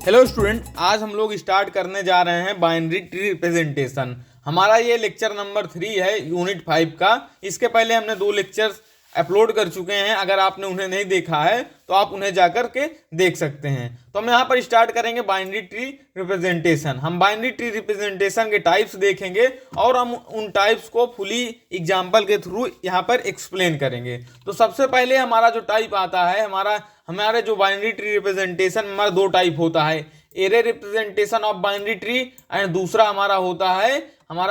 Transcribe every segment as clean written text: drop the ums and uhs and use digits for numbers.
Hello student, आज हम लोग स्टार्ट करने जा रहे हैं बाइनरी ट्री रिप्रेजेंटेशन। हमारा ये लेक्चर नंबर 3 है यूनिट 5 का। इसके पहले हमने 2 लेक्चर्स अपलोड कर चुके हैं। अगर आपने उन्हें नहीं देखा है तो आप उन्हें जाकर के देख सकते हैं। तो हम यहाँ पर स्टार्ट करेंगे बाइनरी ट्री रिप्रेजेंटेशन। हम बाइनरी ट्री रिप्रेजेंटेशन के टाइप्स देखेंगे और हम उन टाइप्स को फुली एग्जाम्पल के थ्रू यहाँ पर एक्सप्लेन करेंगे। तो सबसे पहले हमारा जो टाइप आता है, हमारे जो बाइनरी ट्री रिप्रेजेंटेशन में हमारा 2 टाइप होता है, array representation of binary tree and दूसरा हमारा होता है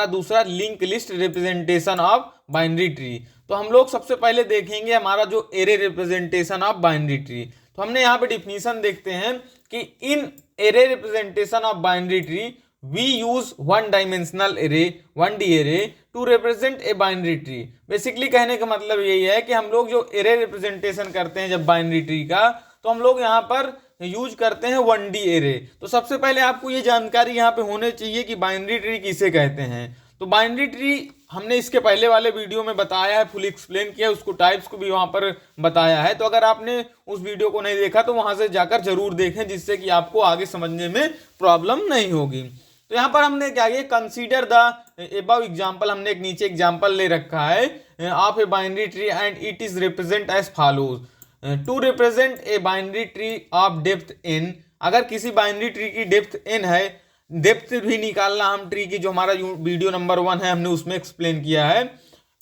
दूसरा link list representation of binary tree. तो हम लोग सबसे पहले देखेंगे हमारा जो array representation of binary tree. तो हमने यहाँ पे डिफिनीशन देखते हैं कि इन array representation of binary tree we use one dimensional array 1D array to represent a binary tree। Basically कहने का मतलब यही है कि हम लोग जो एरे रिप्रेजेंटेशन करते हैं जब बाइनरी ट्री का, तो हम लोग यहाँ पर यूज करते हैं 1D एरे। तो सबसे पहले आपको ये जानकारी यहाँ पे होनी चाहिए कि बाइनरी ट्री किसे कहते हैं। तो बाइनरी ट्री हमने इसके पहले वाले वीडियो में बताया है, फुल एक्सप्लेन किया, उसको टाइप्स को भी वहाँ पर बताया है। तो अगर आपने उस वीडियो को नहीं देखा तो वहाँ से जाकर जरूर देखें, जिससे कि आपको आगे समझने में प्रॉब्लम नहीं होगी। तो यहाँ पर हमने क्या किया, कंसीडर द एबव एग्जांपल, हमने एक नीचे एग्जांपल ले रखा है of a binary tree and it is represent as follows. To represent a binary tree of depth n, अगर किसी बाइनरी ट्री की डेप्थ n है, डेप्थ भी निकालना हम ट्री की, जो हमारा वीडियो नंबर 1 है हमने उसमें एक्सप्लेन किया है।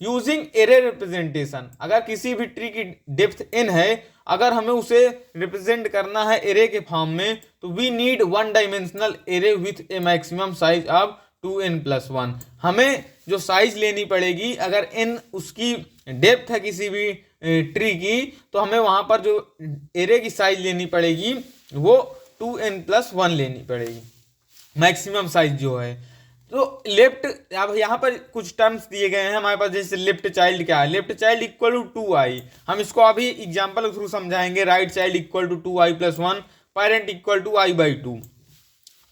यूजिंग एरे रिप्रेजेंटेशन, अगर किसी भी ट्री की डेप्थ n है, अगर हमें उसे रिप्रेजेंट करना है एरे के फॉर्म में, तो we need 1 dimensional array with a maximum size of 2n+1। हमें जो साइज लेनी पड़ेगी, अगर n उसकी डेप्थ है किसी भी ट्री की, तो हमें वहां पर जो एरे की साइज लेनी पड़ेगी वो 2n+1 लेनी पड़ेगी, मैक्सिमम साइज जो है। तो लेफ्ट, अब यहाँ पर कुछ टर्म्स दिए गए हैं हमारे पास, जैसे लेफ्ट चाइल्ड क्या है, left child equal to 2i, हम इसको अभी एग्जांपल के थ्रू समझाएंगे। Right child equal to 2i+1, parent equal to i/2।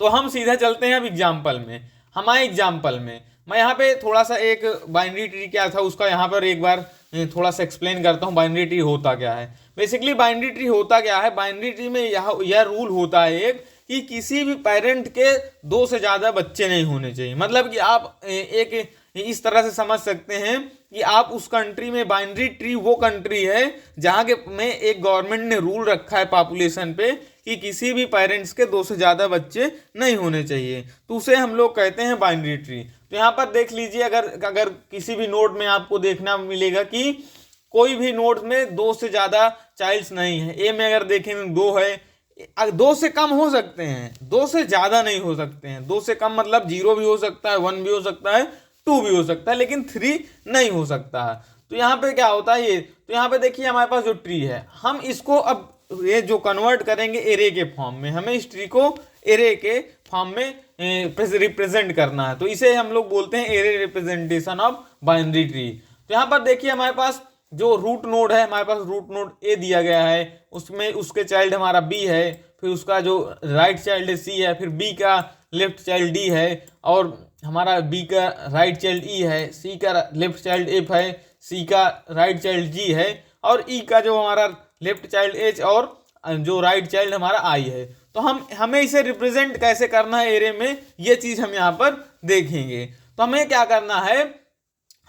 तो हम सीधा चलते हैं अब एग्जांपल में। हमारे एग्जांपल में मैं यहाँ पे थोड़ा सा एक बाइनरी ट्री क्या था उसका यहाँ पर एक बार थोड़ा सा एक्सप्लेन करता हूँ। बाइनरी ट्री होता क्या है, बेसिकली बाइनरी ट्री होता क्या है, बाइनरी ट्री में यह रूल होता है एक, कि किसी भी पेरेंट के 2 से ज़्यादा बच्चे नहीं होने चाहिए। मतलब कि आप एक इस तरह से समझ सकते हैं कि आप उस कंट्री में, बाइनरी ट्री वो कंट्री है जहाँ के में एक गवर्नमेंट ने रूल रखा है पॉपुलेशन पे कि किसी भी पेरेंट्स के 2 से ज़्यादा बच्चे नहीं होने चाहिए, तो उसे हम लोग कहते हैं बाइनरी ट्री। तो यहाँ पर देख लीजिए, अगर किसी भी नोड में आपको देखना मिलेगा कि कोई भी नोड में 2 से ज़्यादा चाइल्ड्स नहीं है। ए में अगर देखेंगे 2 है, 2 से कम हो सकते हैं, 2 से ज्यादा नहीं हो सकते हैं। 2 से कम मतलब 0 भी हो सकता है, 1 भी हो सकता है, 2 भी हो सकता है, लेकिन 3 नहीं हो सकता है। तो यहाँ पे क्या होता है ये, तो यहाँ पे देखिए हमारे पास जो ट्री है, हम इसको अब ये जो कन्वर्ट करेंगे एरे के फॉर्म में, हमें इस ट्री को एरे के फॉर्म में रिप्रेजेंट करना है। तो इसे हम लोग बोलते हैं array representation of binary tree. तो यहाँ पर देखिए हमारे पास जो रूट नोड है, हमारे पास रूट नोड ए दिया गया है, उसमें उसके चाइल्ड हमारा बी है, फिर उसका जो राइट चाइल्ड है सी है, फिर बी का लेफ्ट चाइल्ड डी है, और हमारा बी का राइट चाइल्ड ई है, सी का लेफ्ट चाइल्ड एफ है, सी का राइट चाइल्ड जी है, और ई का जो हमारा लेफ्ट चाइल्ड एच, और जो राइट चाइल्ड हमारा आई है। तो हमें इसे रिप्रेजेंट कैसे करना है एरे में, ये चीज हम यहाँ पर देखेंगे। तो हमें क्या करना है,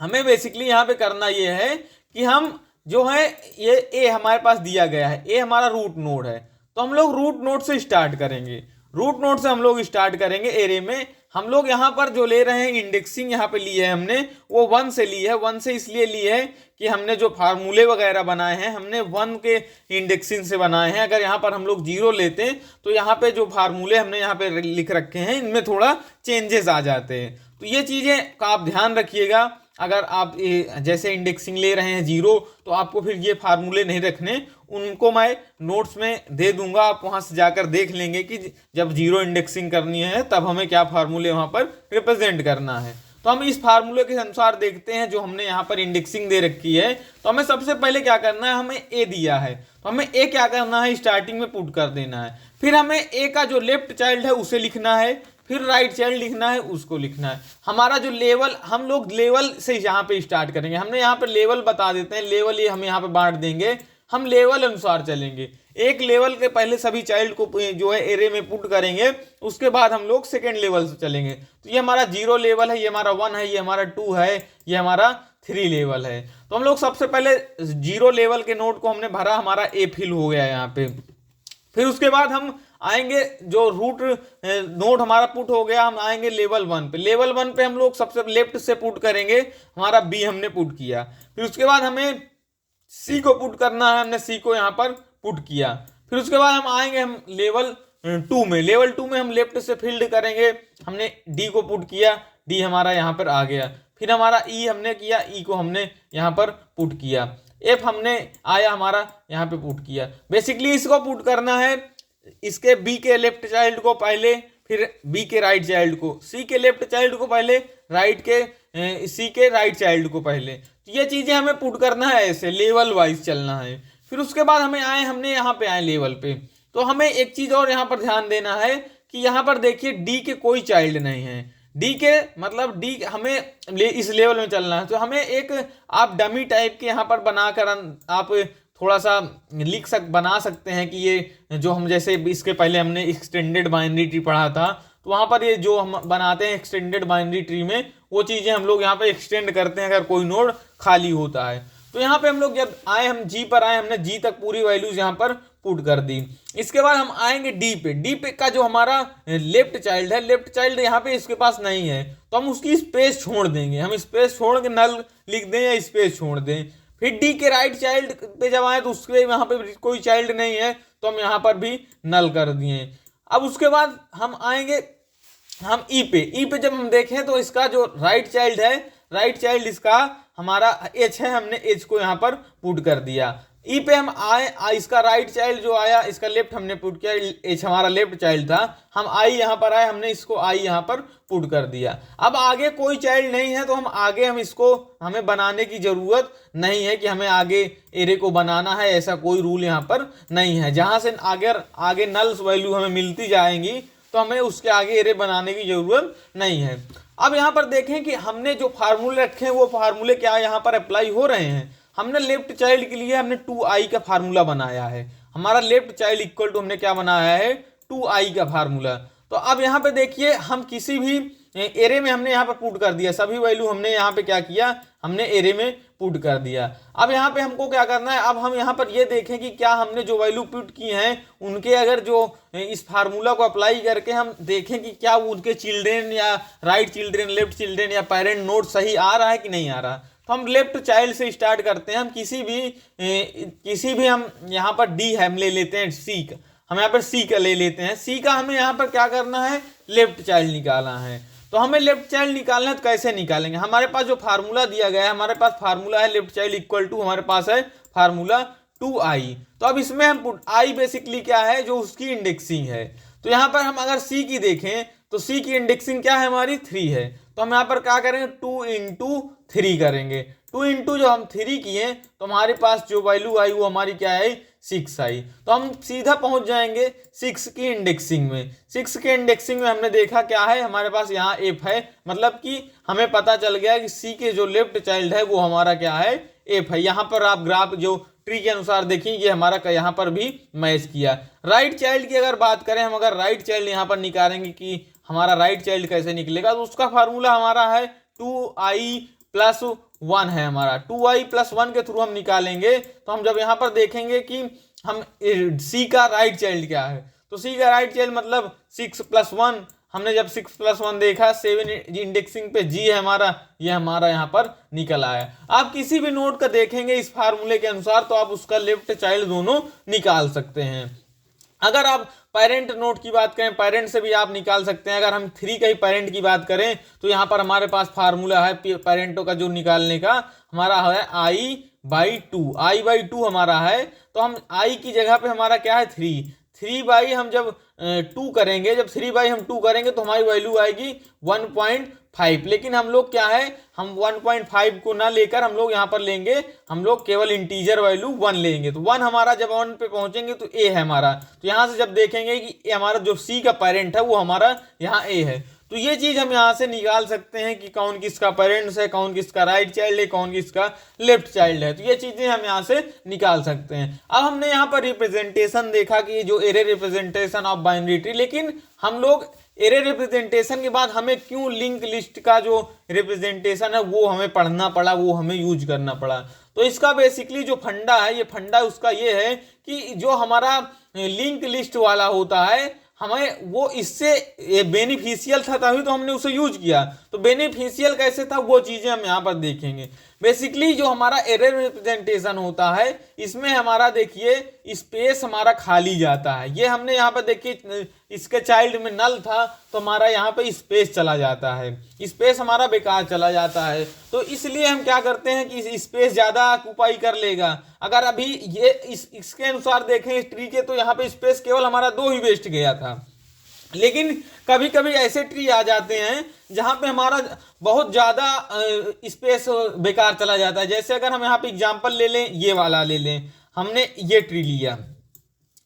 हमें बेसिकली यहाँ पे करना ये है कि हम जो है ये ए हमारे पास दिया गया है, ए हमारा रूट नोड है, तो हम लोग रूट नोड से स्टार्ट करेंगे। रूट नोड से हम लोग स्टार्ट करेंगे एरे में। हम लोग यहाँ पर जो ले रहे हैं इंडेक्सिंग, यहाँ पे ली है हमने वो 1 से ली है। 1 से इसलिए ली है कि हमने जो फार्मूले वगैरह बनाए हैं हमने 1 के इंडेक्सिंग से बनाए हैं। अगर यहाँ पर हम लोग 0 लेते हैं तो यहाँ पे जो फार्मूले हमने यहाँ पे लिख रखे हैं इनमें थोड़ा चेंजेस आ जाते हैं। तो ये चीज़ें का आप ध्यान रखिएगा। अगर आप जैसे इंडेक्सिंग ले रहे हैं 0, तो आपको फिर ये फार्मूले नहीं रखने, उनको मैं नोट्स में दे दूंगा, आप वहां से जाकर देख लेंगे कि जब 0 इंडेक्सिंग करनी है तब हमें क्या फार्मूले वहां पर रिप्रेजेंट करना है। तो हम इस फार्मूले के अनुसार देखते हैं जो हमने यहाँ पर इंडेक्सिंग दे रखी है। तो हमें सबसे पहले क्या करना है, हमें ए दिया है तो हमें ए क्या करना है, स्टार्टिंग में पुट कर देना है। फिर हमें ए का जो लेफ्ट चाइल्ड है उसे लिखना है, फिर राइट चाइल्ड लिखना है, उसको लिखना है। हमारा जो लेवल, हम लोग लेवल से यहाँ पे स्टार्ट करेंगे। हमने यहाँ पे लेवल बता देते हैं, लेवल ये हम यहाँ पे बांट देंगे, हम लेवल अनुसार चलेंगे। एक लेवल के पहले सभी चाइल्ड को जो है एरे में पुट करेंगे, उसके बाद हम लोग सेकेंड लेवल से चलेंगे। तो ये हमारा 0 लेवल है, ये हमारा 1 है, ये हमारा 2 है, ये हमारा 3 लेवल है। तो हम लोग सबसे पहले 0 लेवल के नोड को हमने भरा, हमारा ए फिल हो गया यहाँ पे। फिर उसके बाद हम आएंगे, जो रूट नोड हमारा पुट हो गया, हम आएंगे लेवल 1 पे। लेवल 1 पे हम लोग सबसे लेफ्ट से पुट करेंगे, हमारा बी हमने पुट किया। फिर उसके बाद हमें सी को पुट करना है, हमने सी को यहाँ पर पुट किया। फिर उसके बाद हम आएंगे हम लेवल 2 में। लेवल 2 में हम लेफ्ट से फील्ड करेंगे, हमने डी को पुट किया, डी हमारा यहाँ पर आ गया। फिर हमारा ई हमने किया, ई को हमने यहाँ पर पुट किया। एफ हमने आया हमारा यहाँ पे पुट किया। बेसिकली इसको पुट करना है, इसके बी के लेफ्ट चाइल्ड को पहले, फिर बी के राइट चाइल्ड को, सी के लेफ्ट चाइल्ड को पहले, सी के राइट चाइल्ड को पहले। तो ये चीजें हमें पुट करना है, ऐसे लेवल वाइज चलना है। फिर उसके बाद हमने यहाँ पे आए लेवल पे। तो हमें एक चीज और यहाँ पर ध्यान देना है कि यहाँ पर देखिए डी के कोई चाइल्ड नहीं है। डी के मतलब डी हमें इस लेवल में चलना है। तो हमें एक आप डमी टाइप के यहाँ पर बनाकर आप थोड़ा सा बना सकते हैं कि ये जो हम जैसे इसके पहले हमने एक्सटेंडेड बाइनरी ट्री पढ़ा था, तो वहाँ पर ये जो हम बनाते हैं एक्सटेंडेड बाइनरी ट्री में, वो चीज़ें हम लोग यहाँ पे एक्सटेंड करते हैं अगर कोई नोड खाली होता है। तो यहाँ पे हम लोग जब आए, हम जी पर आए, हमने जी तक पूरी वैल्यूज यहाँ पर पुट कर दी। इसके बाद हम आएंगे डी पे। डी पे का जो हमारा लेफ्ट चाइल्ड है, लेफ्ट चाइल्ड यहाँ पे इसके पास नहीं है, तो हम उसकी स्पेस छोड़ देंगे। हम स्पेस छोड़ के नल लिख दें या स्पेस छोड़ दें। फिर डी के राइट चाइल्ड पे जब आए तो उसके यहाँ पे कोई चाइल्ड नहीं है, तो हम यहाँ पर भी नल कर दिए। अब उसके बाद हम आएंगे हम ई पे। ई पे जब हम देखें तो इसका जो राइट चाइल्ड है, राइट चाइल्ड इसका हमारा एच है, हमने एच को यहाँ पर पुट कर दिया। ई पे हम आए, इसका राइट चाइल्ड जो आया, इसका लेफ्ट हमने पुट किया, एच हमारा लेफ्ट चाइल्ड था। हम आई यहाँ पर आए, हमने इसको आई यहाँ पर पुट कर दिया। अब आगे कोई चाइल्ड नहीं है, तो हम इसको हमें बनाने की जरूरत नहीं है कि हमें आगे एरे को बनाना है, ऐसा कोई रूल यहाँ पर नहीं है। जहाँ से आगे नल्स वैल्यू हमें मिलती जाएंगी, तो हमें उसके आगे एरे बनाने की जरूरत नहीं है। अब यहाँ पर देखें कि हमने जो फार्मूले रखे हैं, वो फार्मूले क्या यहाँ पर अप्लाई हो रहे हैं। हमने लेफ्ट चाइल्ड के लिए हमने 2i का फार्मूला बनाया है। हमारा लेफ्ट चाइल्ड इक्वल टू हमने क्या बनाया है, 2i का फार्मूला। तो अब यहाँ पे देखिए, हम किसी भी एरे में हमने यहाँ पर पुट कर दिया, सभी वैल्यू हमने यहाँ पे क्या किया, हमने एरे में पुट कर दिया। अब यहाँ पे हमको क्या करना है, अब हम यहाँ पर ये देखें कि क्या हमने जो वैल्यू पुट की हैं, उनके अगर जो इस फार्मूला को अप्लाई करके हम देखें कि क्या उनके चिल्ड्रेन या राइट चिल्ड्रेन, लेफ्ट चिल्ड्रेन या पेरेंट नोड सही आ रहा है कि नहीं आ रहा। तो हम लेफ्ट चाइल्ड से स्टार्ट करते हैं। हम किसी भी हम यहाँ पर डी है, हम ले लेते हैं सी का, हम यहाँ पर सी का ले लेते हैं। सी का हमें यहाँ पर क्या करना है, लेफ्ट चाइल्ड निकालना है। तो हमें लेफ्ट चाइल्ड निकालना है, तो कैसे निकालेंगे, हमारे पास जो फार्मूला दिया गया है, हमारे पास फार्मूला है लेफ्ट चाइल्ड इक्वल टू, हमारे पास है फार्मूला 2i। तो अब इसमें हम आई बेसिकली क्या है, जो उसकी इंडेक्सिंग है। तो यहाँ पर हम अगर सी की देखें तो सी की इंडेक्सिंग क्या है, हमारी 3 है। तो हम यहाँ पर क्या करेंगे, 2 × 3 करेंगे। 2 × जो हम 3 किए, तो हमारे पास जो वैल्यू आई वो हमारी क्या है, 6 आई। तो हम सीधा पहुंच जाएंगे 6 की इंडेक्सिंग में। 6 के इंडेक्सिंग में हमने देखा क्या है, हमारे पास यहाँ एफ है, मतलब कि हमें पता चल गया कि सी के जो लेफ्ट चाइल्ड है वो हमारा क्या है, एफ है। यहाँ पर आप ग्राफ जो ट्री के अनुसार देखिए, ये हमारा यहाँ पर भी मैच किया। राइट चाइल्ड की अगर बात करें, हम अगर राइट चाइल्ड यहाँ पर निकालेंगे कि हमारा राइट चाइल्ड कैसे निकलेगा, तो उसका फार्मूला हमारा है 2i + 1 है हमारा। 2i + 1 के थ्रू हम निकालेंगे। तो हम जब यहाँ पर देखेंगे कि हम सी का राइट चाइल्ड क्या है, तो सी का राइट चाइल्ड मतलब 6 + 1, हमने जब 6 + 1 देखा, 7 इंडेक्सिंग पे जी है हमारा, ये हमारा यहाँ पर निकल आया। आप किसी भी नोड का देखेंगे इस फार्मूले के अनुसार, तो आप उसका लेफ्ट चाइल्ड दोनों निकाल सकते हैं। अगर आप पेरेंट नोड की बात करें, पेरेंट से भी आप निकाल सकते हैं। अगर हम 3 का ही पेरेंट की बात करें, तो यहाँ पर हमारे पास फार्मूला है पेरेंटों का जो निकालने का, हमारा है i/2। i/2 हमारा है, तो हम i की जगह पे हमारा क्या है, 3/, हम जब 2 करेंगे, जब 3/2 हम करेंगे तो हमारी वैल्यू आएगी 1.5। लेकिन हम लोग क्या है, हम 1.5 को ना लेकर हम लोग यहाँ पर लेंगे, हम लोग केवल इंटीजर वैल्यू 1 लेंगे। तो 1 हमारा जब 1 पे पहुंचेंगे तो ए है हमारा। तो यहाँ से जब देखेंगे कि ए हमारा जो सी का पेरेंट है वो हमारा यहाँ ए है, तो ये चीज हम यहाँ से निकाल सकते हैं कि कौन किसका पेरेंट्स है, कौन किसका राइट चाइल्ड है, कौन किसका लेफ्ट चाइल्ड है। तो ये चीजें हम यहाँ से निकाल सकते हैं। अब हमने यहाँ पर रिप्रेजेंटेशन देखा कि जो array representation of binary tree, लेकिन हम लोग एरे रिप्रेजेंटेशन के बाद हमें क्यों लिंक लिस्ट का जो रिप्रेजेंटेशन है वो हमें पढ़ना पड़ा, वो हमें यूज करना पड़ा। तो इसका बेसिकली जो फंडा है, ये फंडा उसका ये है कि जो हमारा लिंक लिस्ट वाला होता है हमें वो इससे बेनिफिशियल था तभी तो हमने उसे यूज किया। तो बेनिफिशियल कैसे था वो चीजें हम यहाँ पर देखेंगे। बेसिकली जो हमारा एरे रिप्रेजेंटेशन होता है इसमें हमारा देखिए स्पेस हमारा खाली जाता है। ये हमने यहाँ पर देखिए इसके चाइल्ड में नल था तो हमारा यहाँ पे स्पेस चला जाता है, स्पेस हमारा बेकार चला जाता है। तो इसलिए हम क्या करते हैं कि स्पेस ज़्यादा ऑक्यूपाई कर लेगा। अगर अभी ये इसके अनुसार देखें इस ट्री के तो यहाँ पे स्पेस केवल हमारा 2 ही वेस्ट गया था। लेकिन कभी कभी ऐसे ट्री आ जाते हैं जहाँ पे हमारा बहुत ज़्यादा स्पेस बेकार चला जाता है। जैसे अगर हम यहाँ पे एग्जांपल ले लें, ये वाला ले लें, हमने ये ट्री लिया,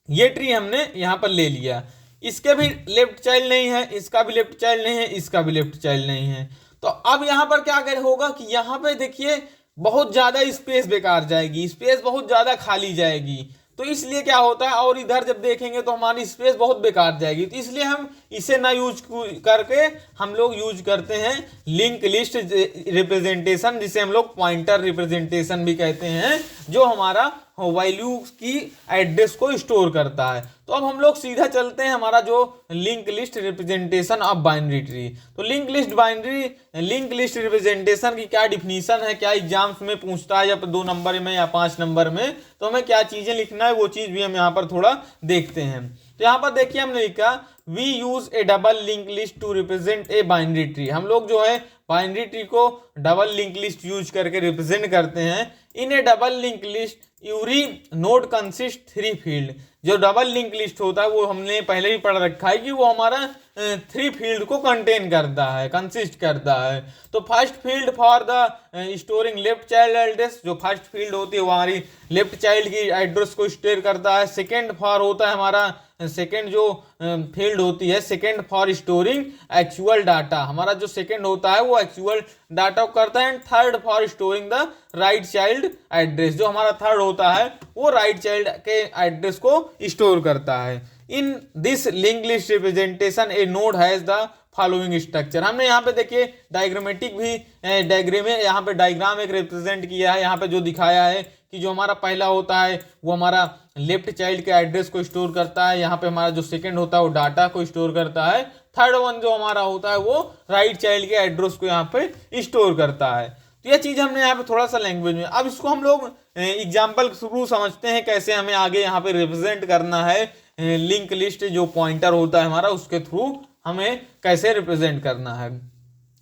ये ट्री हमने यहाँ पर ले लिया, इसके भी लेफ्ट चाइल्ड नहीं है, इसका भी लेफ्ट चाइल्ड नहीं है, इसका भी लेफ्ट चाइल्ड नहीं है। तो अब यहाँ पर क्या कर होगा कि यहाँ पे देखिए बहुत ज़्यादा स्पेस बेकार जाएगी, स्पेस बहुत ज़्यादा खाली जाएगी। तो इसलिए क्या होता है, और इधर जब देखेंगे तो हमारी स्पेस बहुत बेकार जाएगी। तो इसलिए हम इसे ना यूज करके हम लोग यूज करते हैं लिंक लिस्ट रिप्रेजेंटेशन, जिसे हम लोग पॉइंटर रिप्रेजेंटेशन भी कहते हैं, जो हमारा वैल्यू की एड्रेस को स्टोर करता है। तो अब हम लोग सीधा चलते हैं हमारा जो link list representation of binary tree. तो लिंक लिस्ट रिप्रेजेंटेशन की क्या डिफिनीशन है, क्या एग्जाम्स में पूछता है या 2 नंबर में या 5 नंबर में, तो हमें क्या चीजें लिखना है वो चीज भी हम यहाँ पर थोड़ा देखते हैं। तो यहाँ पर देखिए हमने लिखा we use a double link list to represent a binary tree. हम लोग जो है बाइनरी ट्री को डबल लिंक लिस्ट यूज करके रिप्रेजेंट करते हैं। In a double link list every node consist 3 field. जो डबल लिंक लिस्ट होता है वो हमने पहले ही पढ़ रखा है कि वो हमारा 3 फील्ड को कंटेन करता है, कंसिस्ट करता है। तो first field for the storing left child address, जो फर्स्ट फील्ड होती है वो हमारी लेफ्ट चाइल्ड की एड्रेस को स्टोर करता है। सेकेंड फॉर होता है हमारा, सेकेंड जो फील्ड होती है second for storing actual data, हमारा जो सेकेंड होता है वो एक्चुअल डाटा को करता है। And third for storing the right child address, जो हमारा थर्ड होता है वो राइट चाइल्ड के एड्रेस को स्टोर करता है। In this link list representation A node has the following structure. हमने यहाँ पे देखिए डायग्रामेटिक भी डायग्राम है, यहाँ पे डायग्राम एक रिप्रेजेंट किया है। यहाँ पे जो दिखाया है कि जो हमारा पहला होता है वो हमारा लेफ्ट चाइल्ड के एड्रेस को स्टोर करता है, यहाँ पे हमारा जो सेकंड होता है वो डाटा को स्टोर करता है, थर्ड वन जो हमारा होता है वो राइट चाइल्ड के एड्रेस को यहाँ पे स्टोर करता है। तो ये चीज़ हमने यहाँ पे थोड़ा सा लैंग्वेज में, अब इसको हम लोग एग्जाम्पल के थ्रू समझते हैं कैसे हमें आगे यहाँ पे रिप्रेजेंट करना है लिंक लिस्ट जो पॉइंटर होता है हमारा, उसके थ्रू हमें कैसे रिप्रेजेंट करना है।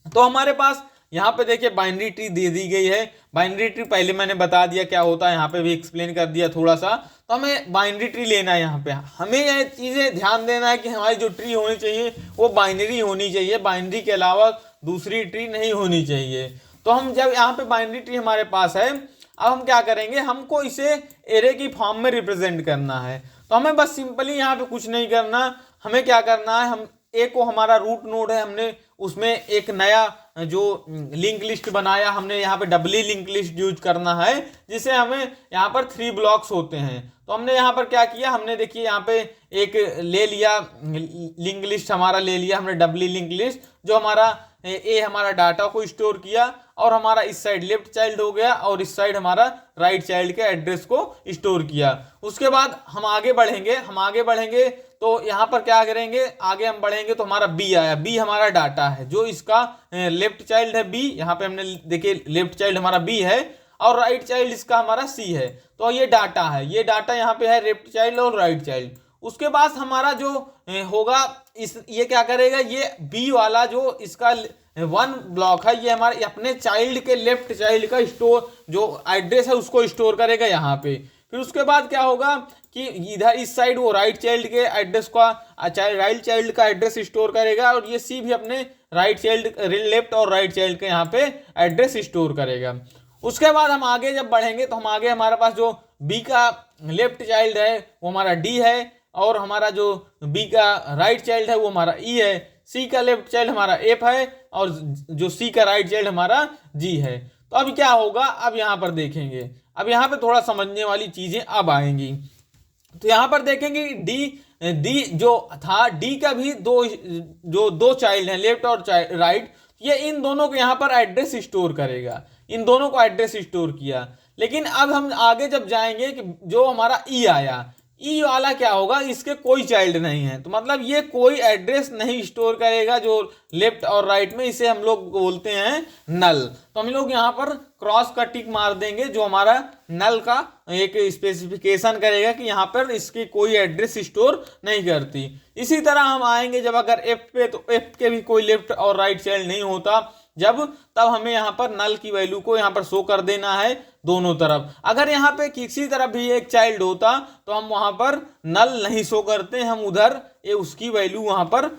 तो हमारे पास यहाँ पे देखिए बाइनरी ट्री दे दी गई है। बाइनरी ट्री पहले मैंने बता दिया क्या होता है, यहाँ पे भी एक्सप्लेन कर दिया थोड़ा सा। तो हमें बाइनरी ट्री लेना है, यहाँ पे हमें ये चीज़ें ध्यान देना है कि हमारी जो ट्री होनी चाहिए वो बाइनरी होनी चाहिए, बाइनरी के अलावा दूसरी ट्री नहीं होनी चाहिए। तो हम जब यहाँ पे बाइनरी ट्री हमारे पास है, अब हम क्या करेंगे, हमको इसे एरे की फॉर्म में रिप्रेजेंट करना है। तो हमें बस सिंपली यहाँ पे कुछ नहीं करना, हमें क्या करना है, हम ए को हमारा रूट नोड है, हमने उसमें एक नया जो लिंक लिस्ट बनाया, हमने यहाँ पे डबली लिंक लिस्ट यूज करना है, जिसे हमें यहाँ पर 3 ब्लॉक्स होते हैं। तो हमने यहाँ पर क्या किया, हमने देखिए यहाँ पे एक ले लिया लिंक लिस्ट, हमारा ले लिया हमने डबली लिंक लिस्ट, जो हमारा ए हमारा डाटा को स्टोर किया और हमारा इस साइड लेफ्ट चाइल्ड हो गया और इस साइड हमारा राइट चाइल्ड के एड्रेस को स्टोर किया। उसके बाद हम आगे बढ़ेंगे तो यहाँ पर क्या करेंगे, आगे हम बढ़ेंगे तो हमारा बी आया, बी हमारा डाटा है, जो इसका लेफ्ट चाइल्ड है बी, यहाँ पे हमने देखिए लेफ्ट चाइल्ड हमारा बी है और राइट चाइल्ड इसका हमारा सी है। तो ये डाटा है, ये डाटा यहाँ पे है लेफ्ट चाइल्ड और राइट चाइल्ड। उसके बाद हमारा जो होगा ये क्या करेगा, ये बी वाला जो इसका 1 ब्लॉक है, ये हमारे अपने चाइल्ड के लेफ्ट चाइल्ड का स्टोर जो एड्रेस है उसको स्टोर करेगा यहाँ पे। फिर उसके बाद क्या होगा कि इधर इस साइड वो राइट चाइल्ड के एड्रेस का राइट चाइल्ड का एड्रेस स्टोर करेगा और ये सी भी अपने राइट चाइल्ड लेफ्ट और राइट चाइल्ड के यहाँ पे एड्रेस स्टोर करेगा। उसके बाद हम आगे जब बढ़ेंगे तो हम आगे हमारे पास जो बी का लेफ्ट चाइल्ड है वो हमारा डी है और हमारा जो बी का राइट चाइल्ड है वो हमारा ई है। सी का लेफ्ट चाइल्ड हमारा एफ है और जो सी का राइट चाइल्ड हमारा जी है। तो अब क्या होगा, अब यहाँ पर देखेंगे, अब यहाँ पे थोड़ा समझने वाली चीजें अब आएंगी। तो यहाँ पर देखेंगे डी जो था, डी का भी दो चाइल्ड हैं, लेफ्ट और राइट, ये इन दोनों को यहाँ पर एड्रेस स्टोर करेगा, इन दोनों को एड्रेस स्टोर किया। लेकिन अब हम आगे जब जाएंगे कि जो हमारा ई आया, ई वाला क्या होगा, इसके कोई चाइल्ड नहीं है, तो मतलब ये कोई एड्रेस नहीं स्टोर करेगा जो लेफ्ट और राइट में, इसे हम लोग बोलते हैं नल। तो हम लोग यहाँ पर क्रॉस का टिक मार देंगे, जो हमारा नल का एक स्पेसिफिकेशन करेगा कि यहाँ पर इसकी कोई एड्रेस स्टोर नहीं करती। इसी तरह हम आएंगे जब अगर एफ पे, तो एफ के भी कोई लेफ्ट और राइट चाइल्ड नहीं होता जब, तब हमें यहाँ पर नल की वैल्यू को यहाँ पर शो कर देना है दोनों तरफ। अगर यहाँ पे किसी तरफ भी एक चाइल्ड होता तो हम वहां पर नल नहीं शो करते, हम उधर उसकी वैल्यू वहां पर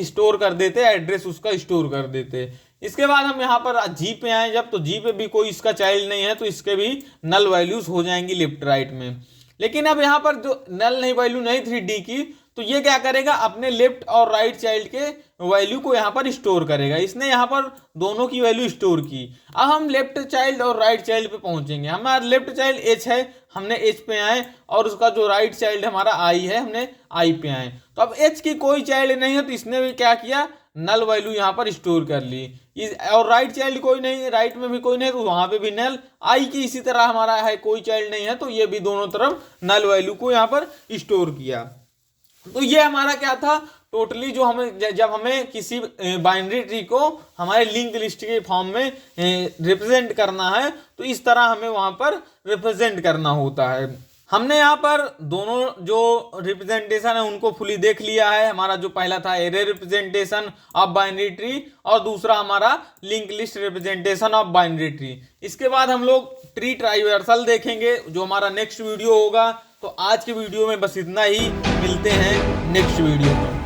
स्टोर कर देते, एड्रेस उसका स्टोर कर देते। इसके बाद हम यहाँ पर जी पे आए जब, तो जी पे भी कोई इसका चाइल्ड नहीं है, तो इसके भी नल वैल्यूज हो जाएंगी लेफ्ट राइट में। लेकिन अब यहाँ पर जो नल नहीं वैल्यू नहीं थी डी की, तो ये क्या करेगा, अपने लेफ्ट और राइट चाइल्ड के वैल्यू को यहाँ पर स्टोर करेगा। इसने यहाँ पर दोनों की वैल्यू स्टोर की। अब हम लेफ्ट चाइल्ड और राइट चाइल्ड पे पहुंचेंगे। हमारा लेफ्ट चाइल्ड एच है, हमने एच पे आए, और उसका जो राइट चाइल्ड हमारा आई है, हमने आई पे आए। तो अब एच की कोई चाइल्ड नहीं है, तो इसने भी क्या किया, नल वैल्यू यहाँ पर स्टोर कर ली। और राइट चाइल्ड कोई नहीं है, राइट में भी कोई नहीं, तो वहां पे भी नल। आई की इसी तरह हमारा है, कोई चाइल्ड नहीं है, तो ये भी दोनों तरफ नल वैल्यू को यहाँ पर स्टोर किया। तो ये हमारा क्या था टोटली, जो हमें जब हमें किसी बाइनरी ट्री को हमारे लिंक लिस्ट के फॉर्म में रिप्रेजेंट करना है, तो इस तरह हमें वहां पर रिप्रेजेंट करना होता है। हमने यहाँ पर दोनों जो रिप्रेजेंटेशन है उनको फुली देख लिया है। हमारा जो पहला था array representation of binary tree, और दूसरा हमारा link list representation of binary tree. इसके बाद हम लोग ट्री ट्राइवर्सल देखेंगे, जो हमारा नेक्स्ट वीडियो होगा। तो आज की वीडियो में बस इतना ही, मिलते हैं नेक्स्ट वीडियो में।